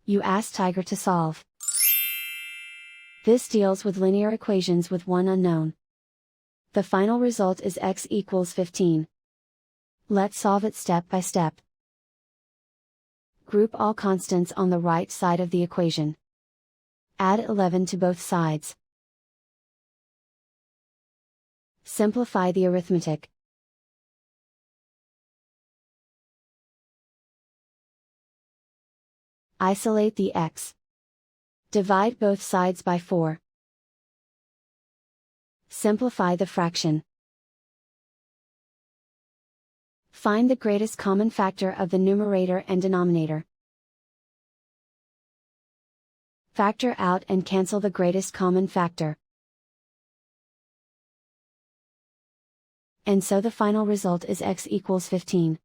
You ask Tiger to solve. This deals with linear equations with one unknown. The final result is x equals 15. Let's solve it step by step. Group all constants on the right side of the equation. Add 11 to both sides. Simplify the arithmetic. Isolate the x. Divide both sides by 4. Simplify the fraction. Find the greatest common factor of the numerator and denominator. Factor out and cancel the greatest common factor. And so the final result is x equals 15.